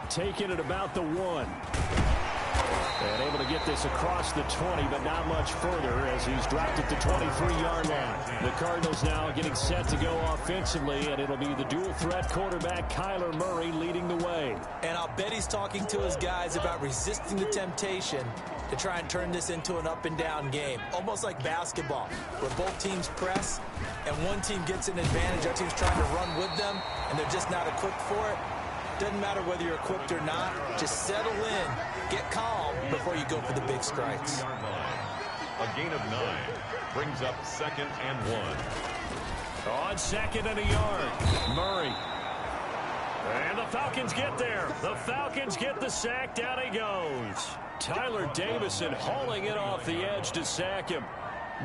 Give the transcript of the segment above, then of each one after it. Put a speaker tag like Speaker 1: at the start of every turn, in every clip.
Speaker 1: taken at about the 1. And able to get this across the 20, but not much further as he's dropped it to 23-yard line. The Cardinals now getting set to go offensively, and it'll be the dual-threat quarterback Kyler Murray leading the way.
Speaker 2: And I'll bet he's talking to his guys about resisting the temptation to try and turn this into an up-and-down game, almost like basketball, where both teams press, and one team gets an advantage, our team's trying to run with them, and they're just not equipped for it. Doesn't matter whether you're equipped or not. Just settle in, get calm before you go for the big strikes.
Speaker 3: A gain of 9 brings up 2nd and 1.
Speaker 1: On 2nd and a yard, Murray. And the Falcons get there. The Falcons get the sack. Down he goes. Tyler Davison hauling it off the edge to sack him.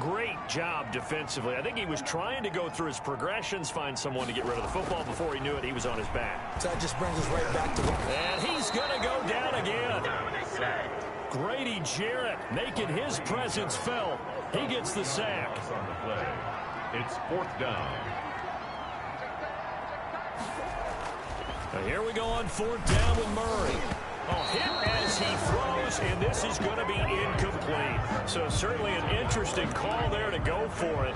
Speaker 1: Great job defensively. I think he was trying to go through his progressions, find someone to get rid of the football. Before he knew it, he was on his back.
Speaker 2: So that just brings us right back to it.
Speaker 1: And he's going to go down again. Grady Jarrett making his presence felt. He gets the sack.
Speaker 3: It's 4th down.
Speaker 1: Now here we go on 4th down with Murray. Hit as he throws, and this is going to be incomplete. So certainly an interesting call there to go for it.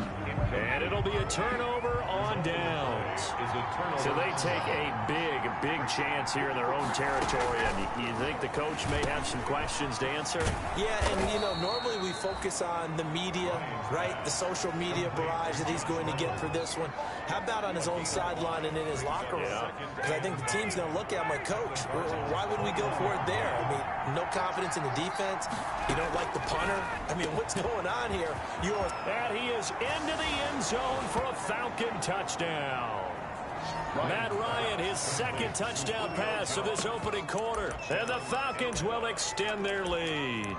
Speaker 1: And it'll be a turnover on downs. So they take a big chance here in their own territory. And you think the coach may have some questions to answer?
Speaker 2: Yeah, and, you know, normally we focus on the media, right? The social media barrage that he's going to get for this one. How about on his own sideline and in his locker room? Because I think the team's going to look at him like, Coach, why would we go for it there? I mean, no confidence in the defense. You don't like the punter. I mean, what's going on here?
Speaker 1: And he is into the end zone for a Falcon touchdown. Matt Ryan, his 2nd touchdown pass of this opening quarter. And the Falcons will extend their lead.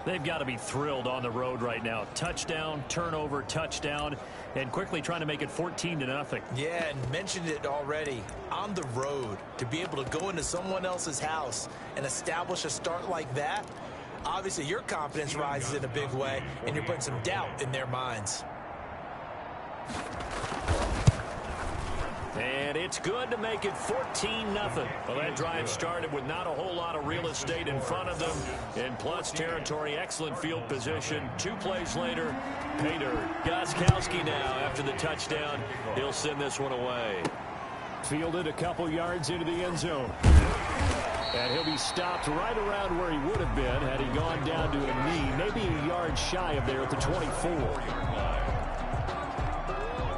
Speaker 1: They've got to be thrilled on the road right now. Touchdown, turnover, touchdown, and quickly trying to make it 14-0.
Speaker 2: Yeah, and mentioned it already. On the road, to be able to go into someone else's house and establish a start like that, obviously your confidence rises in a big way, and you're putting some doubt in their minds.
Speaker 1: And it's good to make it 14-0. Well, that drive started with not a whole lot of real estate in front of them. In plus territory, excellent field position. 2 plays later, Peter Gostkowski now after the touchdown. He'll send this one away. Fielded a couple yards into the end zone. And he'll be stopped right around where he would have been had he gone down to a knee, maybe a yard shy of there at the 24.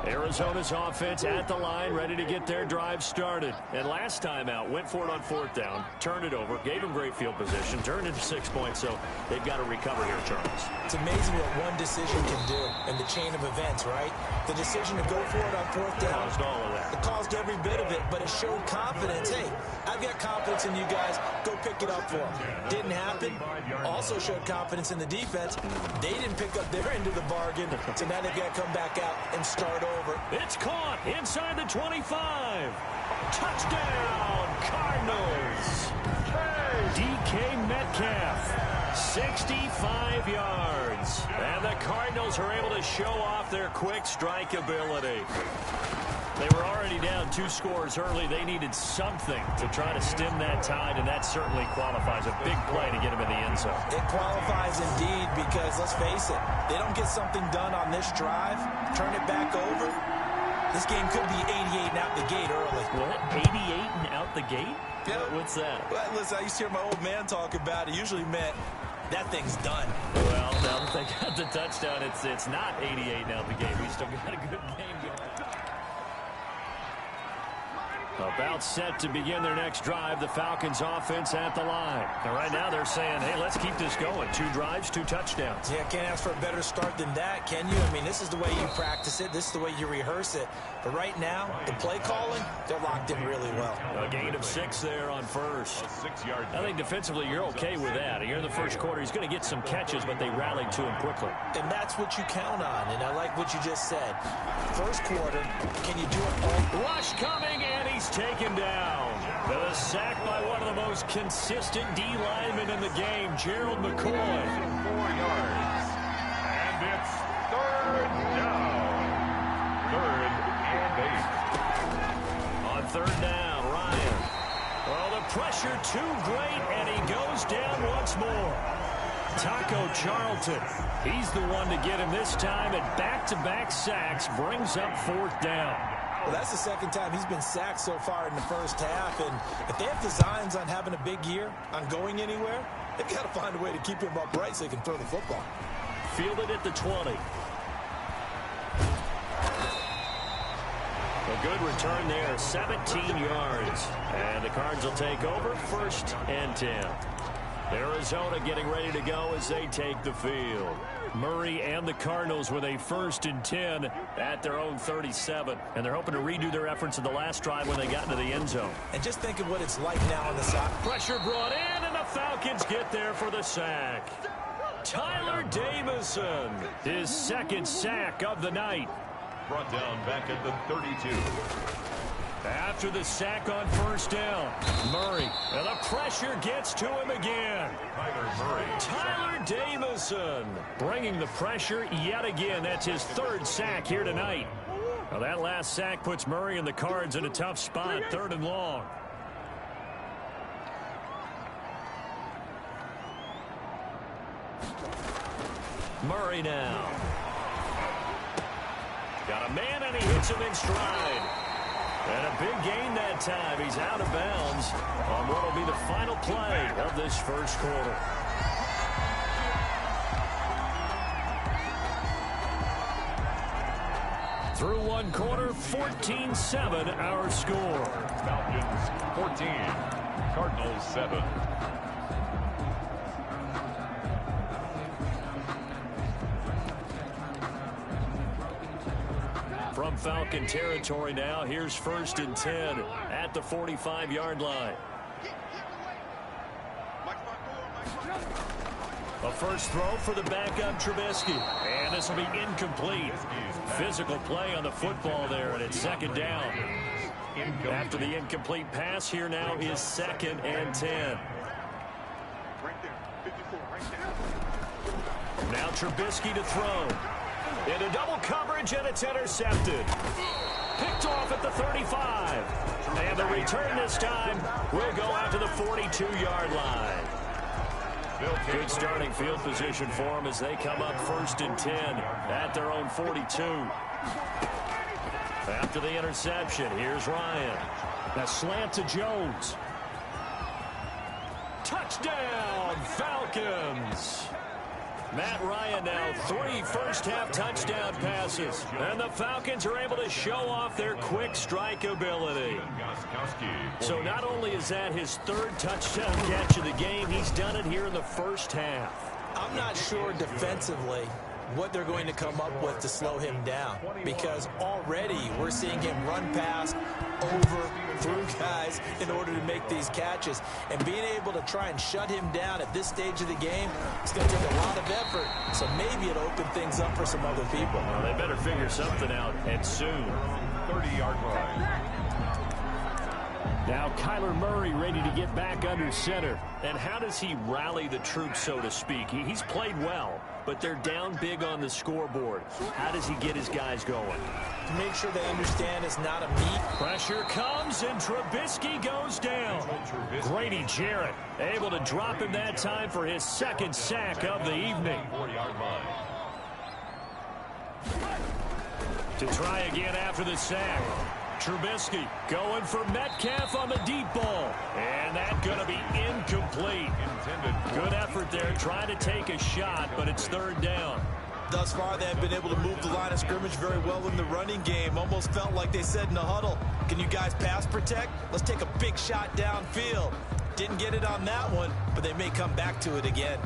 Speaker 1: Arizona's offense at the line, ready to get their drive started. And last time out, went for it on 4th down, turned it over, gave him great field position, turned into 6 points, so they've got to recover here, Charles.
Speaker 2: It's amazing what one decision can do in the chain of events, right? The decision to go for it on 4th down.
Speaker 1: Caused all of that.
Speaker 2: It caused every bit of it, but it showed confidence. Hey, I've got confidence in you guys. Go pick it up for them. Didn't happen. Also showed confidence in the defense. They didn't pick up their end of the bargain, so now they've got to come back out and start over.
Speaker 1: It's caught inside the 25. Touchdown, Cardinals. DK Metcalf, 65 yards. And the Cardinals are able to show off their quick strike ability. They were already down 2 scores early. They needed something to try to stem that tide, and that certainly qualifies. A big play to get him in the end zone.
Speaker 2: It qualifies indeed because, let's face it, they don't get something done on this drive, turn it back over. This game could be 88 and out the gate early.
Speaker 1: What? 88 and out the gate?
Speaker 2: Yeah.
Speaker 1: What's that?
Speaker 2: Well, listen, I used to hear my old man talk about it. Usually meant that thing's done.
Speaker 1: Well, now that they got the touchdown, it's not 88 and out the gate. We still got a good game going. About set to begin their next drive. The Falcons offense at the line. And right now they're saying, hey, let's keep this going. 2 drives, 2 touchdowns.
Speaker 2: Yeah, can't ask for a better start than that, can you? I mean, this is the way you practice it. This is the way you rehearse it. But right now, the play calling, they're locked in really well.
Speaker 1: A gain of 6 there on first. I think defensively you're okay with that. Here in the first quarter, he's going to get some catches, but they rallied to him quickly.
Speaker 2: And that's what you count on, and I like what you just said. First quarter, can you do it all?
Speaker 1: Rush coming, and he's taken down. The sack by one of the most consistent D linemen in the game, Gerald McCoy.
Speaker 3: 4 yards. And it's 3rd down. 3rd and 8.
Speaker 1: On 3rd down, Ryan. pressure too great, and he goes down once more. Taco Charlton, he's the one to get him this time, and back-to-back sacks brings up fourth down.
Speaker 2: Well, that's the second time he's been sacked so far in the first half, and if they have designs on having a big year, on going anywhere, they've got to find a way to keep him upright so he can throw the football.
Speaker 1: Fielded at the 20. A good return there, 17 yards. And the Cards will take over, 1st and 10. Arizona getting ready to go as they take the field. Murray and the Cardinals with a 1st and 10 at their own 37. And they're hoping to redo their efforts in the last drive when they got into the end zone.
Speaker 2: And just think of what it's like now on the side.
Speaker 1: Pressure brought in, and the Falcons get there for the sack. Tyler Davison, his 2nd sack of the night.
Speaker 3: Brought down back at the 32.
Speaker 1: After the sack on 1st down, Murray, and the pressure gets to him again. Tyler Davison bringing the pressure yet again. That's his 3rd sack here tonight. Now that last sack puts Murray and the Cards in a tough spot, 3rd and long. Murray now. Got a man, and he hits him in stride. And a big gain that time. He's out of bounds on what will be the final play of this first quarter. Through one quarter, 14-7 our score.
Speaker 3: Falcons 14, Cardinals 7.
Speaker 1: From Falcon territory now, here's 1st and 10 at the 45-yard line. A first throw for the backup Trubisky. And this will be incomplete. Physical play on the football there, and it's 2nd down. After the incomplete pass, here now is 2nd and 10. Now Trubisky to throw. Into double coverage, and it's intercepted. Picked off at the 35. And the return this time will go out to the 42-yard line. Good starting field position for them as they come up 1st and 10 at their own 42. After the interception, here's Ryan. A slant to Jones. Touchdown, Falcons! Matt Ryan now 3 first-half touchdown passes. And the Falcons are able to show off their quick strike ability. So not only is that his 3rd touchdown catch of the game, he's done it here in the first half.
Speaker 2: I'm not sure defensively what they're going to come up with to slow him down, because already we're seeing him run past, over, through guys in order to make these catches. And being able to try and shut him down at this stage of the game, it's going to take a lot of effort. So maybe it'll open things up for some other people.
Speaker 1: Well, they better figure something out, and soon.
Speaker 3: 30-yard line.
Speaker 1: Now Kyler Murray ready to get back under center. And how does he rally the troops, so to speak? He's played well, but they're down big on the scoreboard. How does he get his guys going?
Speaker 2: To make sure they understand it's not a meet.
Speaker 1: Pressure comes, and Trubisky goes down. Grady Jarrett able to drop him that time for his 2nd sack of the evening.
Speaker 3: 4-yard line.
Speaker 1: To try again after the sack. Trubisky going for Metcalf on the deep ball. And that's going to be incomplete. Good effort there, trying to take a shot, but it's 3rd down.
Speaker 2: Thus far, they have been able to move the line of scrimmage very well in the running game. Almost felt like they said in the huddle, can you guys pass protect? Let's take a big shot downfield. Didn't get it on that one, but they may come back to it again.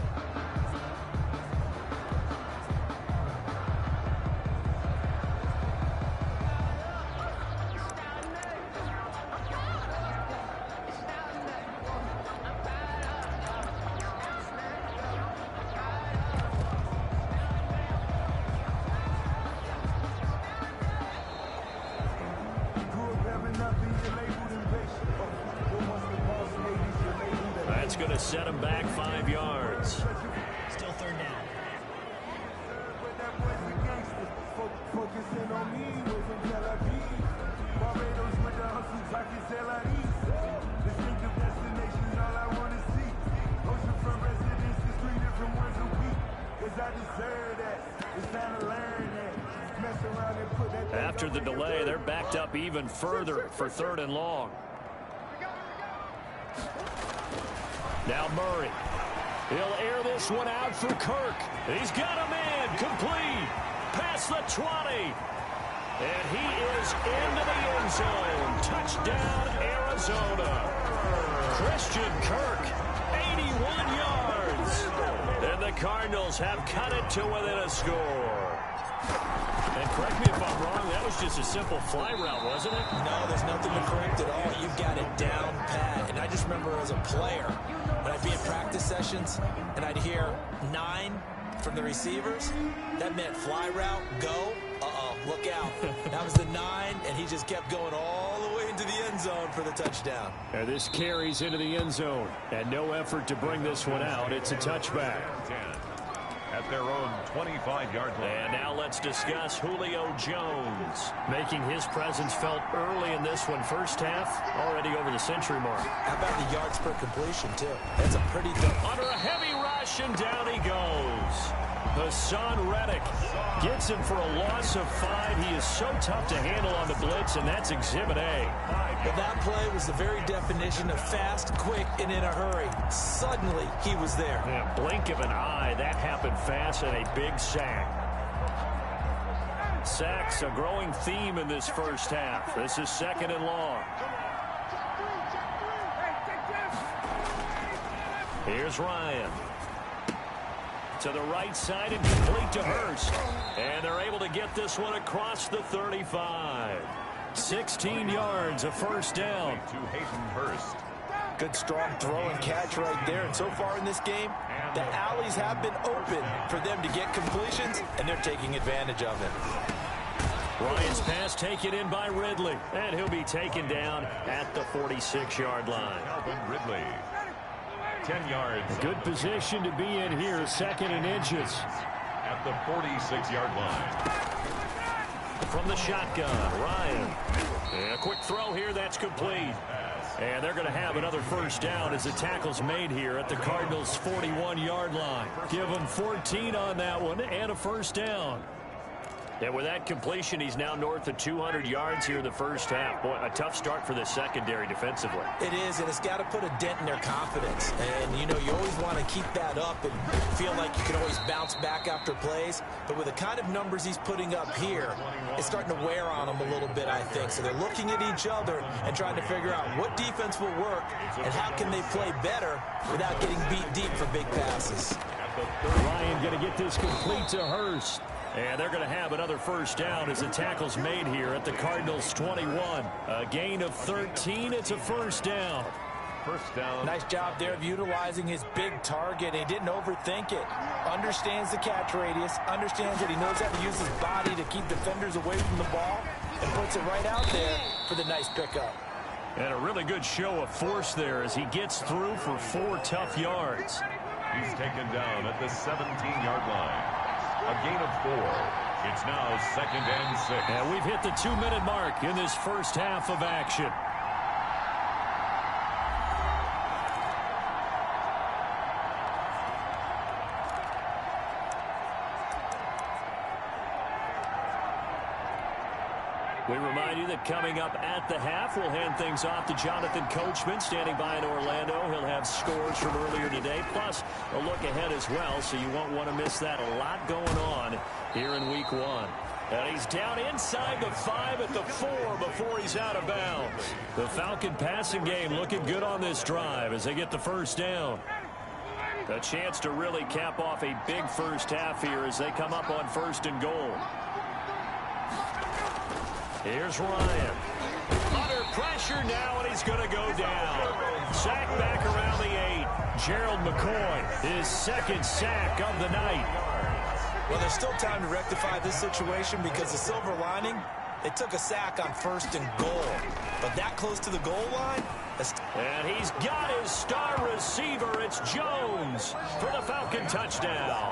Speaker 1: That's going to set him back 5 yards.
Speaker 2: Still 3rd down.
Speaker 1: after the delay. They're backed up even further for 3rd and long. Now Murray. He'll air this one out for Kirk. He's got a man. Complete. Past the 20. And he is into the end zone. Touchdown, Arizona. Christian Kirk, 81 yards. And the Cardinals have cut it to within a score. And correct me if I'm wrong, that was just a simple fly route, wasn't it?
Speaker 2: No, there's nothing to correct at all. You've got it down pat. And I just remember as a player, when I'd be in practice sessions and I'd hear 9 from the receivers, that meant fly route, go. Look out. That was the 9, and he just kept going all the way into the end zone for the touchdown.
Speaker 1: And this carries into the end zone. And no effort to bring this one out. It's a touchback.
Speaker 3: At their own 25-yard line.
Speaker 1: And now let's discuss Julio Jones. Making his presence felt early in this one. First half, already over the century mark.
Speaker 2: How about the yards per completion, too? That's a pretty tough.
Speaker 1: Under a heavy rush, and down he goes. Hassan Reddick gets him for a loss of 5. He is so tough to handle on the blitz, and that's Exhibit A.
Speaker 2: Well, that play was the very definition of fast, quick, and in a hurry. Suddenly, he was there.
Speaker 1: Yeah, blink of an eye, that happened fast, and a big sack. Sacks, a growing theme in this first half. This is 2nd and long. Here's Ryan. To the right side and complete to Hurst. And they're able to get this one across the 35. 16 yards, a first down.
Speaker 3: To Hayden Hurst.
Speaker 2: Good strong throw and catch right there. And so far in this game, the alleys have been open for them to get completions, and they're taking advantage of it.
Speaker 1: Ryan's pass taken in by Ridley. And he'll be taken down at the 46-yard line.
Speaker 3: Calvin Ridley. 10 yards.
Speaker 1: Good position to be in here, 2nd and inches.
Speaker 3: At the 46-yard line.
Speaker 1: From the shotgun, Ryan. And a quick throw here, that's complete. And they're going to have another first down as the tackle's made here at the Cardinals' 41-yard line. Give them 14 on that one and a first down. And with that completion, he's now north of 200 yards here in the first half. Boy, a tough start for the secondary defensively.
Speaker 2: It is, and it's got to put a dent in their confidence. And, you know, you always want to keep that up and feel like you can always bounce back after plays. But with the kind of numbers he's putting up here, it's starting to wear on them a little bit, I think. So they're looking at each other and trying to figure out what defense will work and how can they play better without getting beat deep for big passes.
Speaker 1: Ryan going to get this complete to Hurst. And they're going to have another first down as the tackle's made here at the Cardinals' 21. A gain of 13. It's a first down.
Speaker 3: First down.
Speaker 2: Nice job there of utilizing his big target. He didn't overthink it. Understands the catch radius. Understands that he knows how to use his body to keep defenders away from the ball. And puts it right out there for the nice pickup.
Speaker 1: And a really good show of force there as he gets through for 4 tough yards.
Speaker 3: He's taken down at the 17-yard line. A gain of 4. It's now 2nd and 6.
Speaker 1: And we've hit the 2-minute mark in this first half of action. We remind you that coming up at the half, we'll hand things off to Jonathan Coachman, standing by in Orlando. He'll have scores from earlier today, plus a look ahead as well, so you won't want to miss that. A lot going on here in Week 1. And he's down inside the 5 at the 4 before he's out of bounds. The Falcon passing game looking good on this drive as they get the first down. A chance to really cap off a big first half here as they come up on 1st and goal. Here's Ryan. Under pressure now, and he's going to go down. Sack back around the 8. Gerald McCoy, his 2nd sack of the night.
Speaker 2: Well, there's still time to rectify this situation because the silver lining, they took a sack on 1st and goal. But that close to the goal line?
Speaker 1: And he's got his star receiver. It's Jones for the Falcon touchdown.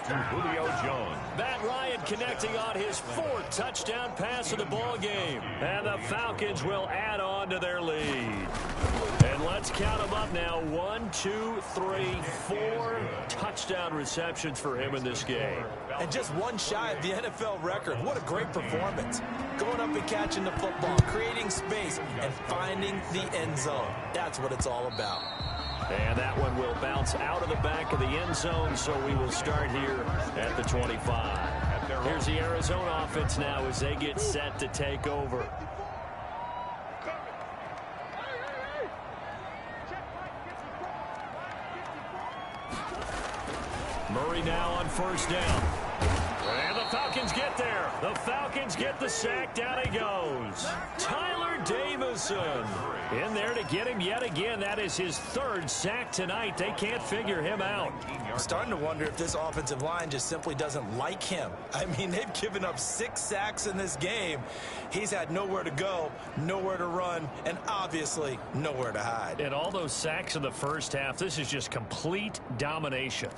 Speaker 3: To Julio Jones.
Speaker 1: Matt Ryan connecting on his 4th touchdown pass of the ball game. And the Falcons will add on to their lead. And let's let's count them up now. 1, 2, 3, 4 touchdown receptions for him in this game.
Speaker 2: And just one shy of the NFL record. What a great performance. Going up and catching the football, creating space, and finding the end zone. That's what it's all about.
Speaker 1: And that one will bounce out of the back of the end zone, so we will start here at the 25. Here's the Arizona offense now as they get set to take over. Murray now on first down. And the Falcons get there. The Falcons get the sack. Down he goes. Tyler Davison in there to get him yet again. That is his third sack tonight. They can't figure him out.
Speaker 2: I'm starting to wonder if this offensive line just simply doesn't like him. I mean, they've given up 6 sacks in this game. He's had nowhere to go, nowhere to run, and obviously nowhere to hide.
Speaker 1: And all those sacks in the first half, this is just complete domination.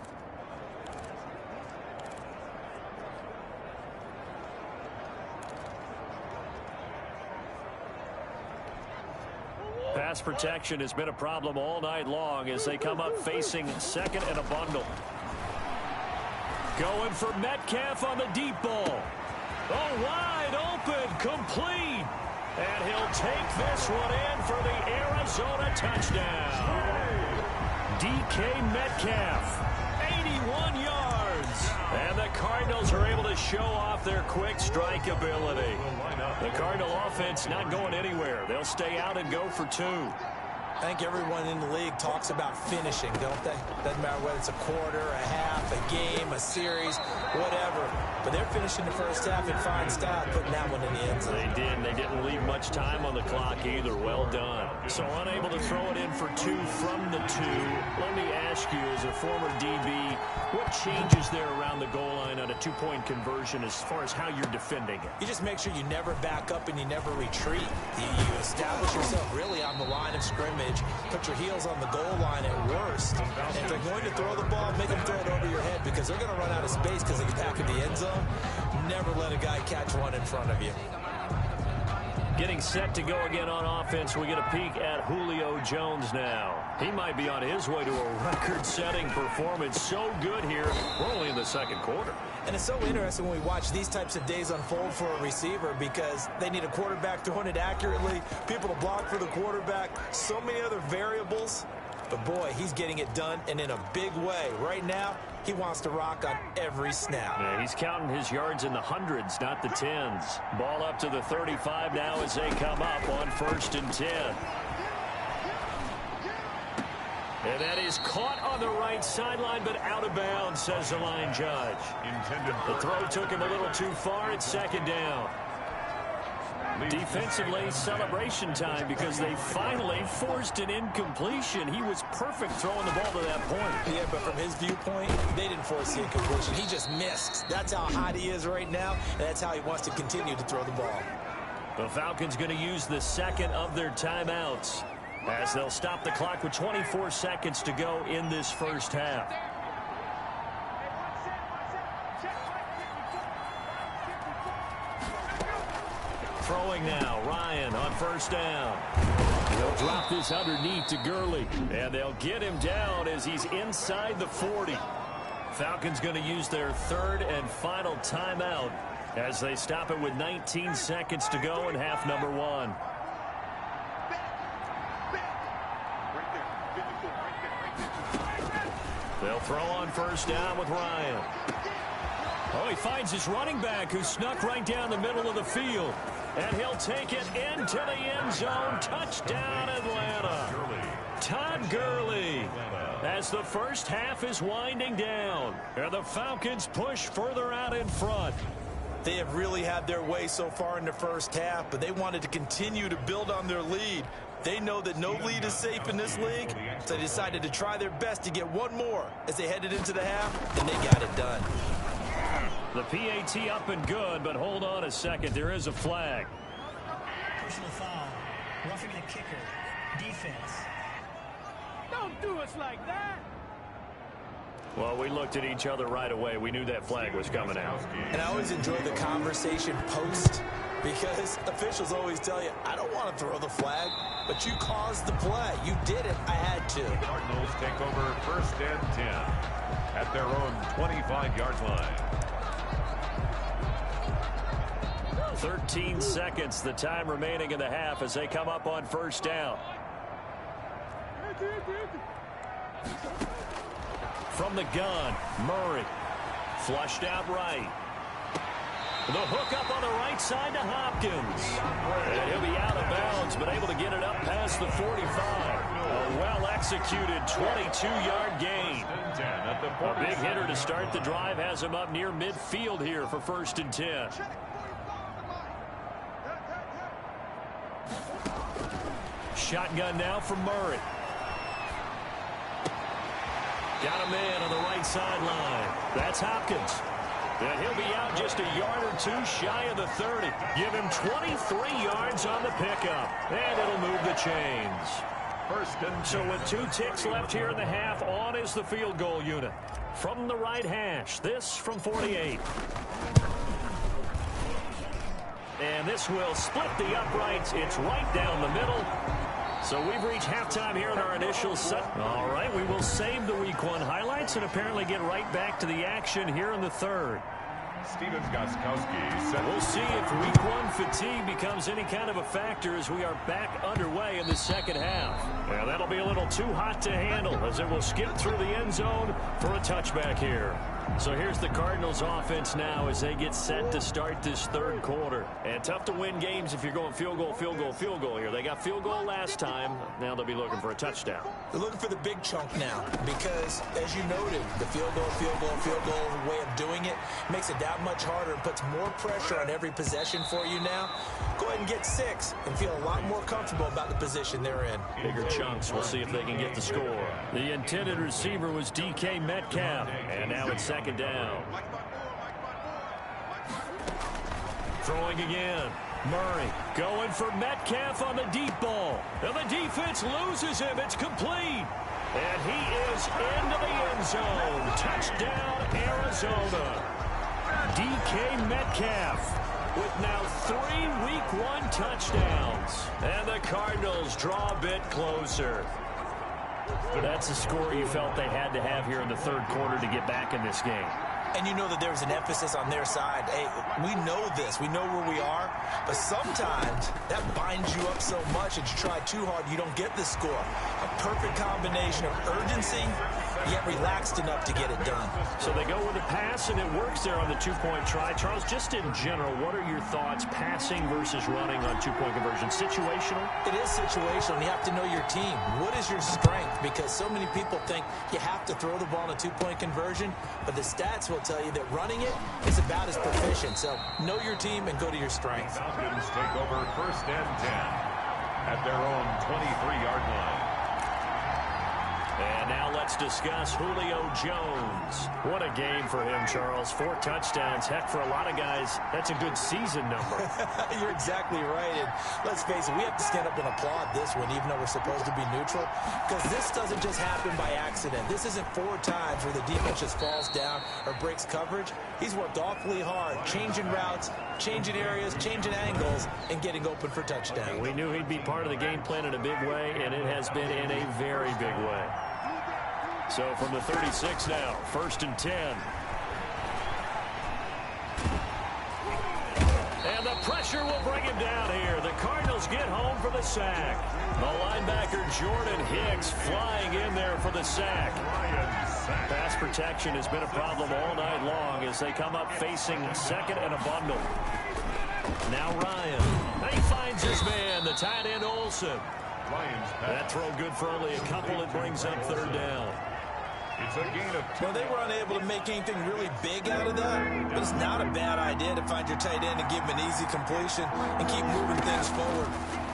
Speaker 1: Pass protection has been a problem all night long as they come up facing second and a bundle. Going for Metcalf on the deep ball. Oh, wide open, complete. And he'll take this one in for the Arizona touchdown. DK Metcalf, 81 yards. And the Cardinals are able to show off their quick strike ability. The Cardinal offense not going anywhere. They'll stay out and go for 2.
Speaker 2: I think everyone in the league talks about finishing, don't they? Doesn't matter whether it's a quarter, a half, a game, a series, whatever. But they're finishing the first half in fine style, putting that one in the end zone.
Speaker 1: They did. They didn't leave much time on the clock either. Well done. So unable to throw it in for 2 from the 2. Let me ask you, as a former DB, what changes there around the goal line on a 2-point conversion as far as how you're defending it?
Speaker 2: You just make sure you never back up and you never retreat. You establish yourself really on the line of scrimmage. Put your heels on the goal line at worst. And if they're going to throw the ball, make them throw it over your head because they're going to run out of space because they get back in the end zone. Never let a guy catch one in front of you.
Speaker 1: Getting set to go again on offense. We get a peek at Julio Jones now. He might be on his way to a record-setting performance. So good here. We're only in the second quarter.
Speaker 2: And it's so interesting when we watch these types of days unfold for a receiver because they need a quarterback throwing it accurately, people to block for the quarterback, so many other variables. But, boy, he's getting it done and in a big way. Right now, he wants to rock on every snap.
Speaker 1: Yeah, he's counting his yards in the hundreds, not the tens. Ball up to the 35 now as they come up on 1st and 10. And that is caught on the right sideline, but out of bounds, says the line judge. The throw took him a little too far. It's 2nd down. Defensively, celebration time because they finally forced an incompletion. He was perfect throwing the ball to that point.
Speaker 2: Yeah, but from his viewpoint, they didn't force the incompletion. He just missed. That's how hot he is right now, and that's how he wants to continue to throw the ball.
Speaker 1: The Falcons going to use the second of their timeouts as they'll stop the clock with 24 seconds to go in this first half. Throwing now, Ryan on 1st down. They'll drop this underneath to Gurley, and they'll get him down as he's inside the 40. Falcons going to use their 3rd and final timeout as they stop it with 19 seconds to go in half number 1. They'll throw on 1st down with Ryan. Oh, he finds his running back who snuck right down the middle of the field. And he'll take it into the end zone. Touchdown, Atlanta. Todd Gurley. As the first half is winding down. And the Falcons push further out in front.
Speaker 2: They have really had their way so far in the first half, but they wanted to continue to build on their lead. They know that no lead is safe in this league, so they decided to try their best to get one more as they headed into the half, and they got it done.
Speaker 1: The PAT up and good, but hold on a second. There is a flag.
Speaker 4: Personal foul. Roughing the kicker. Defense.
Speaker 5: Don't do us like that.
Speaker 1: Well, we looked at each other right away. We knew that flag was coming out.
Speaker 2: And I always enjoy the conversation post because officials always tell you, I don't want to throw the flag. but you caused the play. You did it. I had to.
Speaker 3: Cardinals take over 1st and 10 at their own 25-yard line.
Speaker 1: 13 seconds, the time remaining in the half as they come up on 1st down. From the gun, Murray. Flushed out right. The hook up on the right side to Hopkins. And he'll be out of bounds, but able to get it up past the 45. A well-executed 22-yard gain. A big hitter to start the drive has him up near midfield here for 1st and 10. Shotgun now from Murray. Got a man on the right sideline. That's Hopkins. And he'll be out just a yard or two shy of the 30. Give him 23 yards on the pickup. And it'll move the chains. 1st and 10. So with 2 ticks left here in the half, on is the field goal unit. From the right hash, this from 48. And this will split the uprights. It's right down the middle. So we've reached halftime here in our initial set. All right, we will save the Week 1 highlights and apparently get right back to the action here in the 3rd.
Speaker 3: Steven Gostkowski said
Speaker 1: we'll see if Week 1 fatigue becomes any kind of a factor as we are back underway in the 2nd half. Yeah, that'll be a little too hot to handle as it will skip through the end zone for a touchback here. So here's the Cardinals offense now as they get set to start this 3rd quarter. And tough to win games if you're going field goal, field goal, field goal here. They got field goal last time. Now they'll be looking for a touchdown.
Speaker 2: They're looking for the big chunk now because, as you noted, the field goal way of doing it makes it that much harder and puts more pressure on every possession for you now. Go ahead and get 6 and feel a lot more comfortable about the position they're in.
Speaker 1: Bigger chunks. We'll see if they can get the score. The intended receiver was DK Metcalf. And now it's 2nd down. Throwing again. Murray going for Metcalf on the deep ball. And the defense loses him. It's complete. And he is into the end zone. Touchdown, Arizona. DK Metcalf with now 3 Week 1 touchdowns. And the Cardinals draw a bit closer. That's the score you felt they had to have here in the 3rd quarter to get back in this game.
Speaker 2: And you know that there's an emphasis on their side. Hey, we know this. We know where we are. But sometimes that binds you up so much that you try too hard, you don't get the score. A perfect combination of urgency, yet relaxed enough to get it done.
Speaker 1: So they go with a pass, and it works there on the 2-point try. Charles, just in general, what are your thoughts passing versus running on 2-point conversion? Situational?
Speaker 2: It is situational. You have to know your team. What is your strength? Because so many people think you have to throw the ball in a 2-point conversion, but the stats will tell you that running it is about as proficient. So know your team and go to your strength.
Speaker 3: Falcons take over 1st and 10 at their own 23-yard line.
Speaker 1: And now let's discuss Julio Jones. What a game for him, Charles. 4 touchdowns. Heck, for a lot of guys, that's a good season number.
Speaker 2: You're exactly right. And let's face it, we have to stand up and applaud this one, even though we're supposed to be neutral, because this doesn't just happen by accident. This isn't 4 times where the defense just falls down or breaks coverage. He's worked awfully hard, changing routes, changing areas, changing angles, and getting open for touchdown.
Speaker 1: We knew he'd be part of the game plan in a big way, and it has been in a very big way. So from the 36 now, 1st and 10. And the pressure will bring him down here. The Cardinals get home for the sack. The linebacker Jordan Hicks flying in there for the sack. Pass protection has been a problem all night long as they come up facing 2nd and a bundle. Now Ryan. He finds his man, the tight end Olsen. That throw good for only a couple. It brings up 3rd down.
Speaker 3: It's a gain of 2.
Speaker 2: Well, they were unable to make anything really big out of that, but it's not a bad idea to find your tight end and give him an easy completion and keep moving things forward.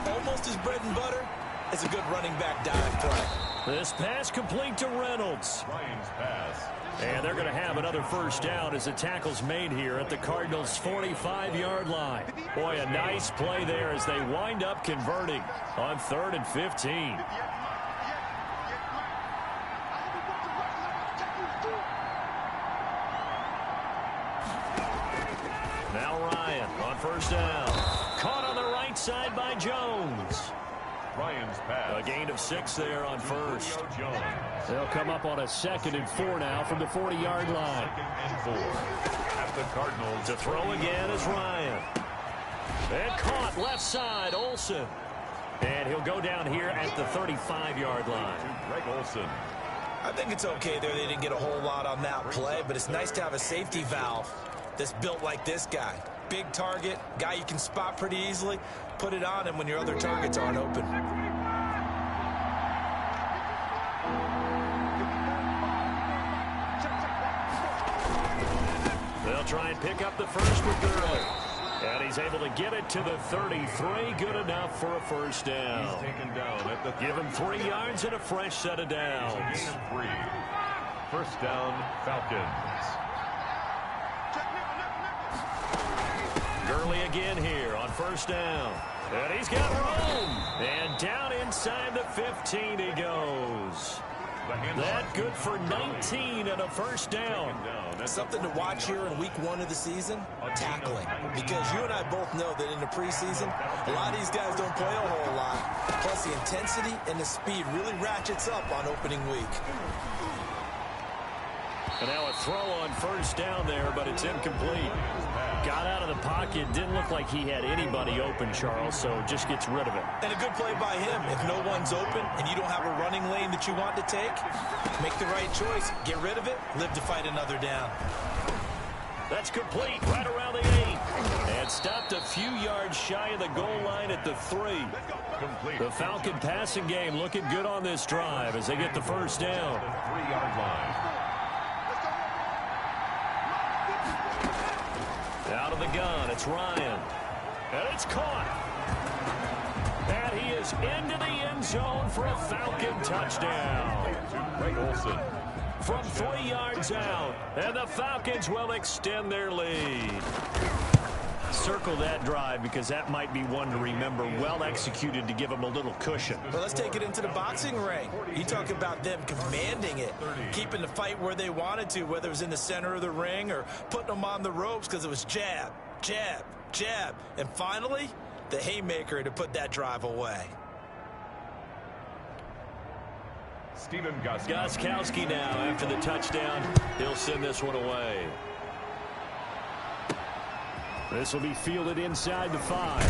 Speaker 2: Almost as bread and butter as a good running back dive play.
Speaker 1: This pass complete to Reynolds.
Speaker 3: Ryan's pass.
Speaker 1: And they're going to have another 1st down as the tackle's made here at the Cardinals' 45-yard line. Boy, a nice play there as they wind up converting on 3rd and 15. Now Ryan on 1st down. Caught on the right side by Jones.
Speaker 3: Ryan's pass.
Speaker 1: A gain of 6 there on first.
Speaker 3: Jones.
Speaker 1: They'll come up on a 2nd and 4 now from the 40-yard line.
Speaker 3: 2nd and 4 at the Cardinals.
Speaker 1: To throw again is Ryan. And caught left side, Olsen. And he'll go down here at the 35-yard line.
Speaker 3: To Greg Olsen.
Speaker 2: I think it's okay there. They didn't get a whole lot on that play, but it's nice to have a safety valve that's built like this guy. Big target, guy you can spot pretty easily. Put it on him when your other targets aren't open.
Speaker 1: They'll try and pick up the first with Gurley. And he's able to get it to the 33. Good enough for a first down.
Speaker 3: He's taken down at the
Speaker 1: Give him 3 yards and a fresh set of downs.
Speaker 3: gain of 3. First down, Falcons.
Speaker 1: Gurley again here on first down. And he's got room. And down inside the 15 he goes. That good for 19 and a first down.
Speaker 2: Something to watch here in week 1 of the season, tackling. Because you and I both know that in the preseason, a lot of these guys don't play a whole lot. Plus the intensity and the speed really ratchets up on opening week.
Speaker 1: And now a throw on first down there, but it's incomplete. Got out of the pocket. Didn't look like he had anybody open, Charles, so just gets rid of it.
Speaker 2: And a good play by him. If no one's open and you don't have a running lane that you want to take, make the right choice. Get rid of it. Live to fight another down.
Speaker 1: That's complete right around the 8. And stopped a few yards shy of the goal line at the 3.
Speaker 3: Complete.
Speaker 1: The Falcon passing game looking good on this drive as they get the first down.
Speaker 3: 3-yard line.
Speaker 1: Out of the gun, it's Ryan. And it's caught. And he is into the end zone for a Falcon touchdown.
Speaker 3: To Greg Olsen.
Speaker 1: From 3 yards out. And the Falcons will extend their lead. Circle that drive because that might be one to remember. Well executed to give them a little cushion.
Speaker 2: Well, let's take it into the boxing ring. You talk about them commanding it, keeping the fight where they wanted to, whether it was in the center of the ring or putting them on the ropes because it was jab, jab, jab. And finally, the haymaker to put that drive away.
Speaker 3: Stephen Gostkowski.
Speaker 1: Gostkowski now after the touchdown. He'll send this one away. This will be fielded inside the 5.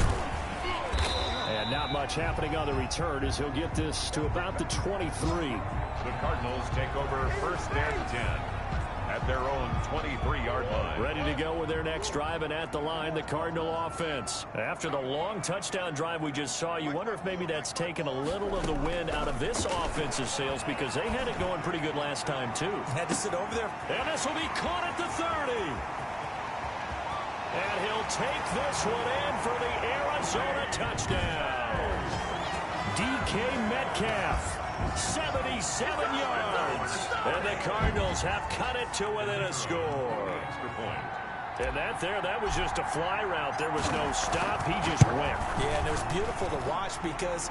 Speaker 1: And not much happening on the return as he'll get this to about the 23.
Speaker 3: The Cardinals take over first and 10 at their own 23-yard line.
Speaker 1: Ready to go with their next drive, and at the line, the Cardinal offense. After the long touchdown drive we just saw, you wonder if maybe that's taken a little of the wind out of this offensive sails because they had it going pretty good last time, too.
Speaker 2: Had to sit over there.
Speaker 1: And this will be caught at the 30. And he'll take this one in for the Arizona touchdown. DK Metcalf, 77 yards. And the Cardinals have cut it to within a score.
Speaker 3: Extra point.
Speaker 1: And that was just a fly route. There was no stop. He just went.
Speaker 2: Yeah, and it was beautiful to watch because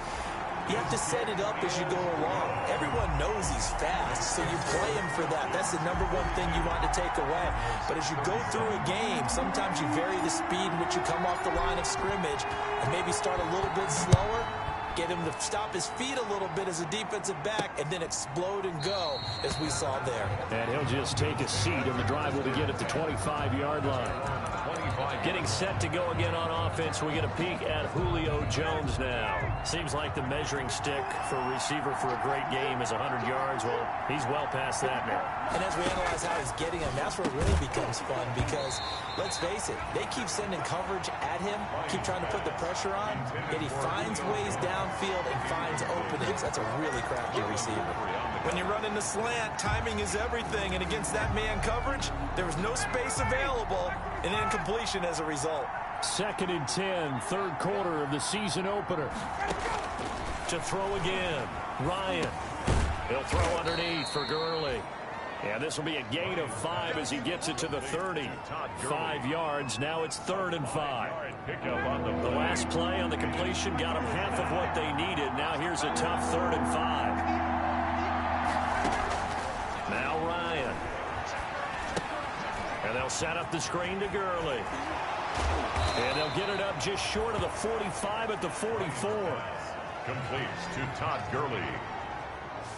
Speaker 2: you have to set it up as you go along. Everyone knows he's fast, so you play him for that. That's the #1 thing you want to take away. But as you go through a game, sometimes you vary the speed in which you come off the line of scrimmage and maybe start a little bit slower, get him to stop his feet a little bit as a defensive back, and then explode and go, as we saw there.
Speaker 1: And he'll just take a seat, and the drive will begin at the 25-yard line. Getting set to go again on offense. We get a peek at Julio Jones now. Seems like the measuring stick for a receiver for a great game is 100 yards. Well, he's well past that now.
Speaker 2: And as we analyze how he's getting him, that's where it really becomes fun because, let's face it, they keep sending coverage at him, keep trying to put the pressure on, yet he finds ways downfield and finds openings. That's a really crafty receiver. When you run in the slant, timing is everything, and against that man coverage, there was no space available, and incompletion as a result.
Speaker 1: 2nd and 10, third quarter of the season opener. To throw again, Ryan. He'll throw underneath for Gurley. And this will be a gain of 5 as he gets it to the 30. 5 yards. Now it's 3rd and 5. The last play on the completion got them half of what they needed. Now here's a tough 3rd and 5. Now Ryan. And they'll set up the screen to Gurley. And they'll get it up just short of the 45 at the 44.
Speaker 3: Completes to Todd Gurley.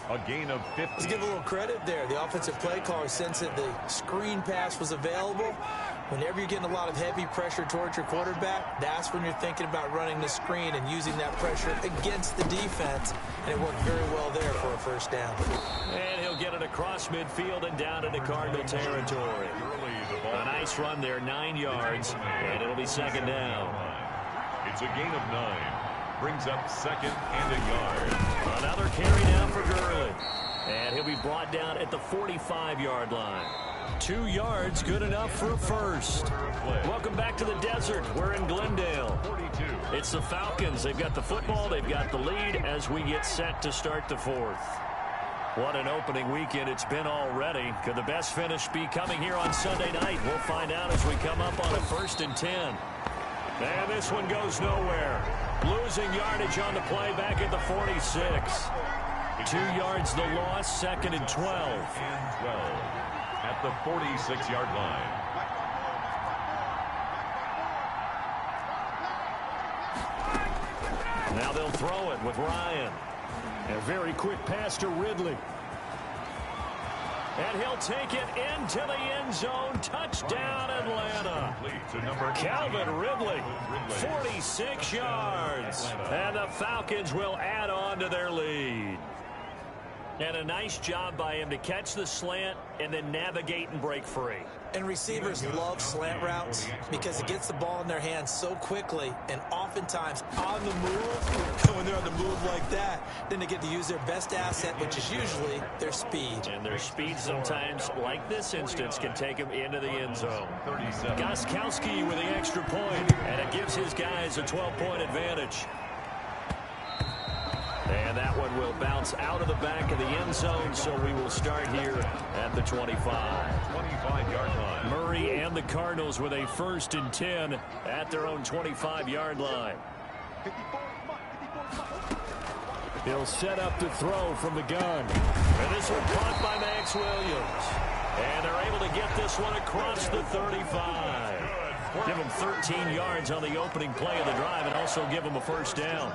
Speaker 3: A gain of 50.
Speaker 2: Let's give a little credit there. The offensive play caller sensed that the screen pass was available. Whenever you're getting a lot of heavy pressure towards your quarterback, that's when you're thinking about running the screen and using that pressure against the defense. And it worked very well there for a first down.
Speaker 1: And he'll get it across midfield and down into Cardinal territory. A nice run there, 9 yards, and it'll be second down.
Speaker 3: It's a gain of 9. Brings up second and a yard.
Speaker 1: Another carry down for Gurley. And he'll be brought down at the 45-yard line. 2 yards, good enough for a first. Welcome back to the desert. We're in Glendale. It's the Falcons. They've got the football. They've got the lead as we get set to start the fourth. What an opening weekend it's been already. Could the best finish be coming here on Sunday night? We'll find out as we come up on a 1st and 10. And this one goes nowhere. Losing yardage on the play back at the 46. 2 yards the loss, 2nd and 12.
Speaker 3: And 12 at the 46-yard line.
Speaker 1: Now they'll throw it with Ryan. A very quick pass to Ridley. And he'll take it into the end zone. Touchdown, Atlanta. Calvin Ridley, 46 yards. And the Falcons will add on to their lead. And a nice job by him to catch the slant and then navigate and break free.
Speaker 2: And receivers love slant routes because it gets the ball in their hands so quickly and oftentimes on the move. When they're on the move like that, then they get to use their best asset, which is usually their speed.
Speaker 1: And their speed sometimes, like this instance, can take them into the end zone. Gostkowski with the extra point, and it gives his guys a 12-point advantage. And that one will bounce out of the back of the end zone, so we will start here at the 25.
Speaker 3: 25-yard line.
Speaker 1: Murray and the Cardinals with a 1st and 10 at their own 25-yard line. He'll set up to throw from the gun. And this one caught by Max Williams. And they're able to get this one across the 35. Give them 13 yards on the opening play of the drive and also give them a first down.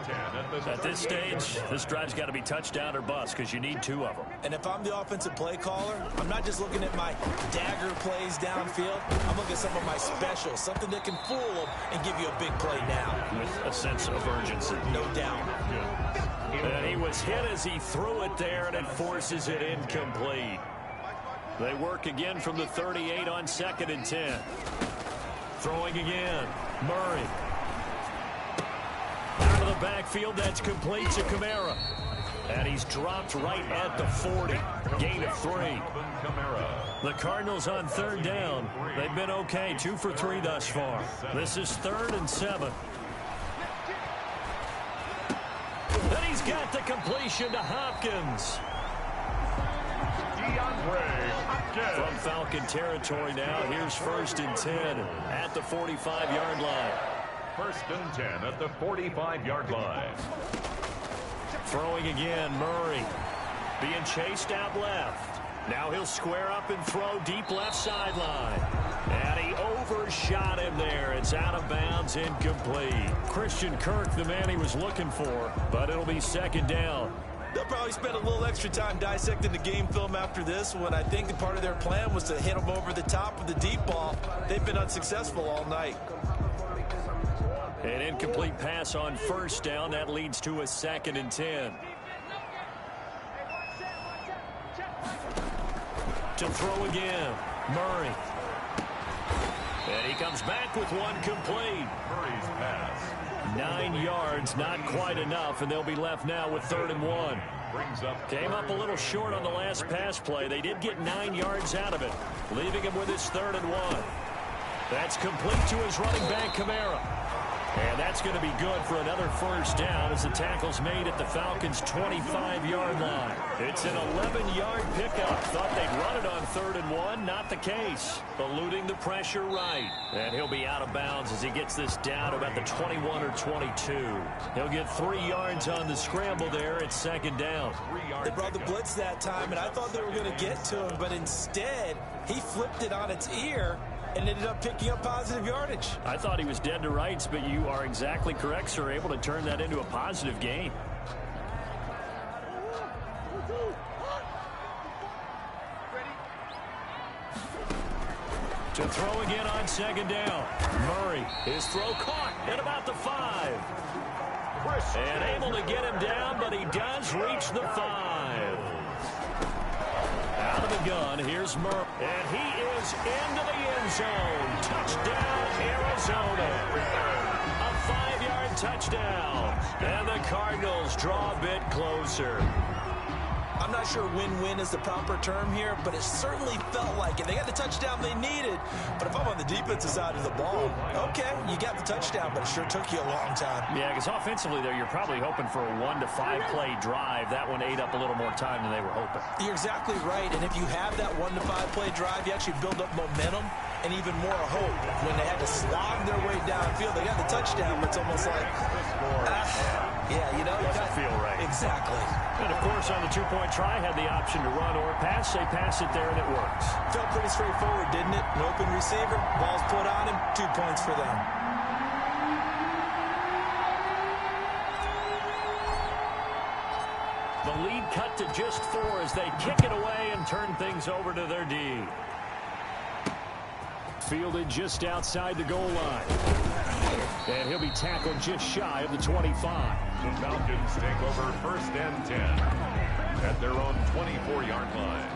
Speaker 1: At this stage, this drive's got to be touchdown or bust because you need 2 of them.
Speaker 2: And if I'm the offensive play caller, I'm not just looking at my dagger plays downfield. I'm looking at some of my specials, something that can fool them and give you a big play now.
Speaker 1: With a sense of urgency.
Speaker 2: No doubt.
Speaker 1: And he was hit as he threw it there, and it forces it incomplete. They work again from the 38 on 2nd and 10. Throwing again. Murray. Out of the backfield, that's complete to Kamara. And he's dropped right at the 40. Gain of 3. The Cardinals on 3rd down. They've been okay. 2 for 3 thus far. This is 3rd and 7. Then he's got the completion to Hopkins. From Falcon territory now, here's 1st and 10 at the 45-yard line.
Speaker 3: 1st and 10 at the 45-yard line.
Speaker 1: Throwing again, Murray. Being chased out left. Now he'll square up and throw deep left sideline. And he overshot him there. It's out of bounds, incomplete. Christian Kirk, the man he was looking for, but it'll be 2nd down.
Speaker 2: They'll probably spend a little extra time dissecting the game film after this one. I think part of their plan was to hit them over the top with the deep ball. They've been unsuccessful all night.
Speaker 1: An incomplete pass on 1st down. That leads to a 2nd and 10. To throw again, Murray. And he comes back with one complete.
Speaker 3: Murray's pass.
Speaker 1: 9 yards, not quite enough, and they'll be left now with 3rd and 1. Came up a little short on the last pass play. They did get 9 yards out of it, leaving him with his 3rd and 1. That's complete to his running back, Kamara. And that's going to be good for another first down as the tackle's made at the Falcons' 25-yard line. It's an 11-yard pickup. Thought they'd run it on 3rd and 1. Not the case. Eluding the pressure right. And he'll be out of bounds as he gets this down about the 21 or 22. He'll get 3 yards on the scramble there at 2nd down.
Speaker 2: They brought the blitz that time, and I thought they were going to get to him, but instead he flipped it on its ear and ended up picking up positive yardage.
Speaker 1: I thought he was dead to rights, but you are exactly correct, sir. Able to turn that into a positive gain. To throw again on second down. Murray, his throw caught at about the 5. And able to get him down, but he does reach the 5. Out of the gun, here's Murray. And he is into the end zone. Touchdown, Arizona. A 5-yard touchdown. And the Cardinals draw a bit closer.
Speaker 2: I'm not sure win-win is the proper term here, but it certainly felt like it. They got the touchdown they needed, but if I'm on the defensive side of the ball, okay, you got the touchdown, but it sure took you a long time.
Speaker 1: Yeah, because offensively there, you're probably hoping for a 1 to 5 play drive. That one ate up a little more time than they were hoping.
Speaker 2: You're exactly right, and if you have that 1 to 5 play drive, you actually build up momentum and even more hope. When they had to slog their way downfield, they got the touchdown, but it's almost like, yeah, you know,
Speaker 1: doesn't feel right.
Speaker 2: Exactly.
Speaker 1: And, of course, on the 2-point try, had the option to run or pass. They pass it there, and it works.
Speaker 2: Felt pretty straightforward, didn't it? An open receiver, ball's put on him, 2 points for them.
Speaker 1: The lead cut to just 4 as they kick it away and turn things over to their D. Fielded just outside the goal line. And he'll be tackled just shy of the 25.
Speaker 3: The Falcons take over 1st and 10 at their own 24-yard line.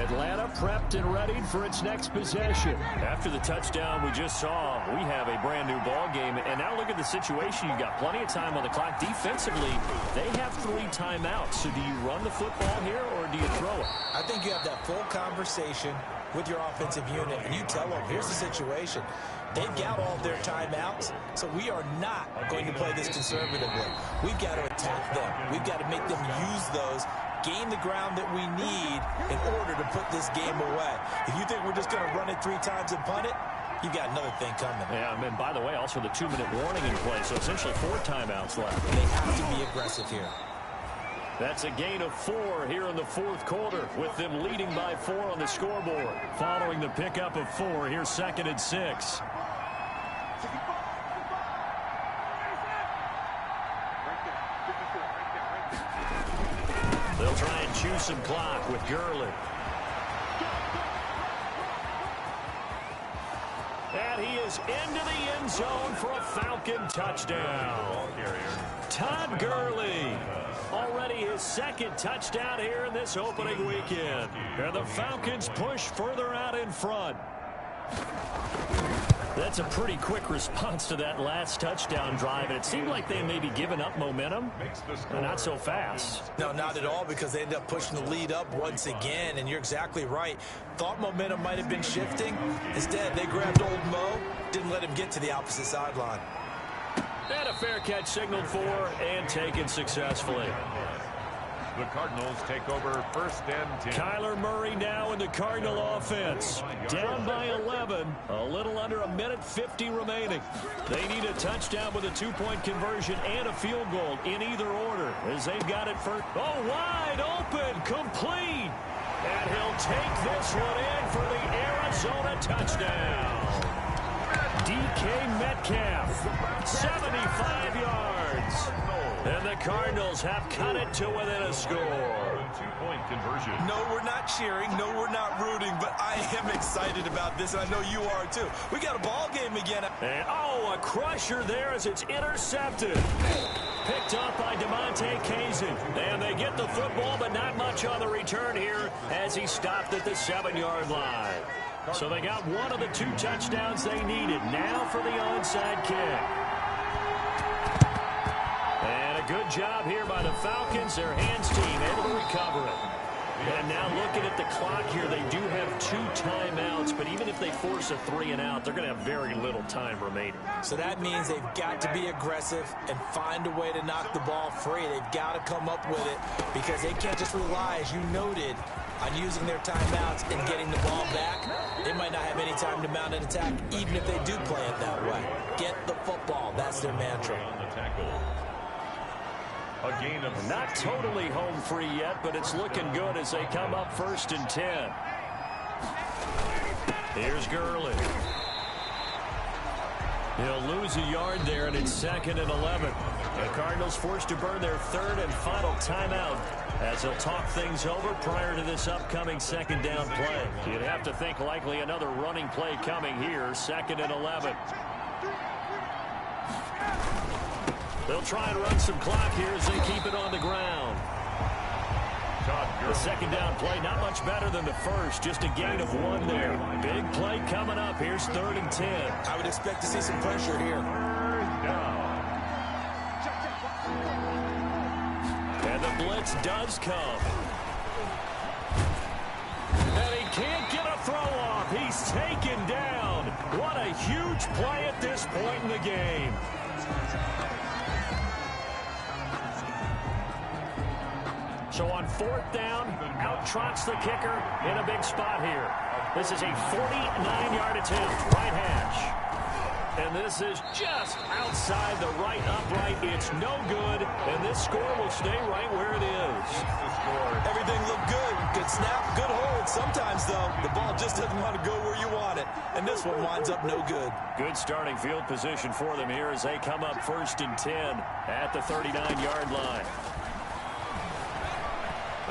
Speaker 1: Atlanta prepped and readied for its next possession. After the touchdown we just saw, we have a brand new ball game. And now look at the situation. You've got plenty of time on the clock. Defensively, they have 3 timeouts. So do you run the football here or do you throw it?
Speaker 2: I think you have that full conversation with your offensive unit, and you tell them, here's the situation. They've got all their timeouts, so we are not going to play this conservatively. We've got to attack them. We've got to make them use those, gain the ground that we need in order to put this game away. If you think we're just going to run it 3 times and punt it, you've got another thing coming.
Speaker 1: Yeah, and by the way, also the 2-minute warning in play, so essentially 4 timeouts left.
Speaker 2: They have to be aggressive here.
Speaker 1: That's a gain of 4 here in the 4th quarter, with them leading by 4 on the scoreboard. Following the pickup of 4, here's 2nd and 6. They'll try and chew some clock with Gurley. And he is into the end zone for a Falcon touchdown. Todd Gurley. Already his 2nd touchdown here in this opening weekend. And the Falcons push further out in front. That's a pretty quick response to that last touchdown drive. And it seemed like they may be giving up momentum. Not so fast.
Speaker 2: No, not at all, because they ended up pushing the lead up once again. And you're exactly right. Thought momentum might have been shifting. Instead, they grabbed old Mo, didn't let him get to the opposite sideline.
Speaker 1: And a fair catch signaled for and taken successfully.
Speaker 3: The Cardinals take over 1st and 10.
Speaker 1: Kyler Murray now in the Cardinal offense. Down by 11. A little under a minute 50 remaining. They need a touchdown with a 2-point conversion and a field goal in either order, as they've got it first. Oh, wide open, complete. And he'll take this one in for the Arizona touchdown. DK Metcalf, 75 yards. And the Cardinals have cut it to within a score.
Speaker 3: 2-point conversion.
Speaker 2: No, we're not cheering. No, we're not rooting. But I am excited about this, and I know you are too. We got a ball game again.
Speaker 1: And, oh, a crusher there as it's intercepted. Picked up by DeMonte Casey. And they get the football, but not much on the return here as he stopped at the 7-yard line. So they got one of the 2 touchdowns they needed. Now for the onside kick. And a good job here by the Falcons. Their hands team able to recover it. And now looking at the clock here, they do have 2 timeouts, but even if they force a 3 and out, they're going to have very little time remaining.
Speaker 2: So that means they've got to be aggressive and find a way to knock the ball free. They've got to come up with it because they can't just rely, as you noted, on using their timeouts and getting the ball back. They might not have any time to mount an attack, even if they do play it that way. Get the football. That's their mantra.
Speaker 3: On the tackle. A gain of
Speaker 1: not totally home free yet, but it's looking good as they come up 1st and 10. Here's Gurley. He'll lose a yard there, and it's 2nd and 11. The Cardinals forced to burn their 3rd and final timeout as they'll talk things over prior to this upcoming second down play. You'd have to think likely another running play coming here, 2nd and 11. They'll try and run some clock here as they keep it on the ground. The second down play, not much better than the first, just a gain of 1 there. Big play coming up. Here's 3rd and 10.
Speaker 2: I would expect to see some pressure here.
Speaker 1: And the blitz does come. And he can't get a throw off. He's taken down. What a huge play at this point in the game. So on 4th down, out trots the kicker in a big spot here. This is a 49-yard attempt, right hash. And this is just outside the right upright. It's no good, and this score will stay right where it is.
Speaker 2: Everything looked good. Good snap, good hold. Sometimes, though, the ball just doesn't want to go where you want it. And this one winds up no good.
Speaker 1: Good starting field position for them here as they come up 1st and 10 at the 39-yard line.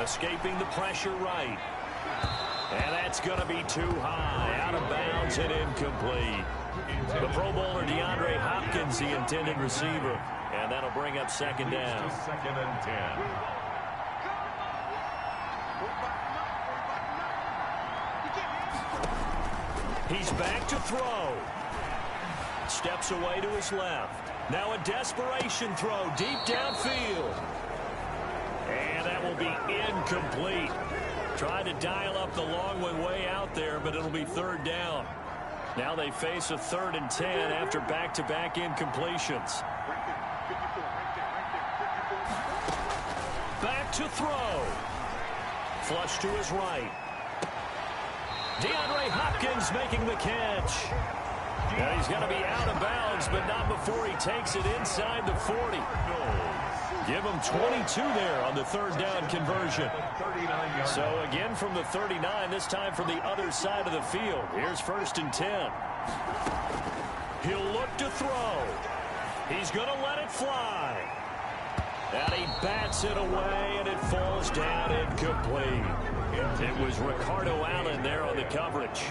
Speaker 1: Escaping the pressure right. And that's going to be too high. Out of bounds and incomplete. The Pro Bowler DeAndre Hopkins, the intended receiver. And that'll bring up 2nd down.
Speaker 3: 2nd and 10.
Speaker 1: He's back to throw. Steps away to his left. Now a desperation throw deep downfield. And that will be incomplete. Tried to dial up the long way out there, but it'll be 3rd down. Now they face a 3rd and 10 after back-to-back incompletions. Back to throw. Flush to his right. DeAndre Hopkins making the catch. Now he's going to be out of bounds, but not before he takes it inside the 40. Give him 22 there on the 3rd down conversion. So again from the 39, this time from the other side of the field. Here's 1st and 10. He'll look to throw. He's going to let it fly. And he bats it away, and it falls down incomplete. It was Ricardo Allen there on the coverage.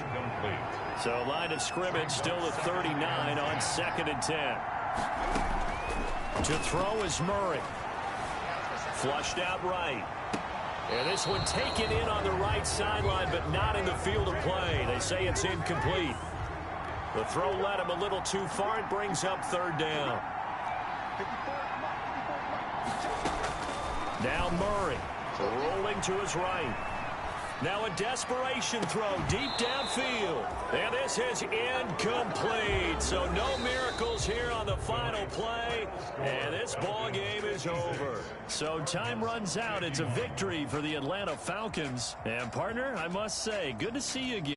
Speaker 1: So line of scrimmage still at 39 on 2nd and 10. To throw is Murray. Flushed out right. And this one taken in on the right sideline, but not in the field of play. They say it's incomplete. The throw led him a little too far. It brings up 3rd down. Now Murray rolling to his right. Now a desperation throw deep downfield. And this is incomplete. So no miracles here on the final play. And this ball game is over. So time runs out. It's a victory for the Atlanta Falcons. And partner, I must say, good to see you again.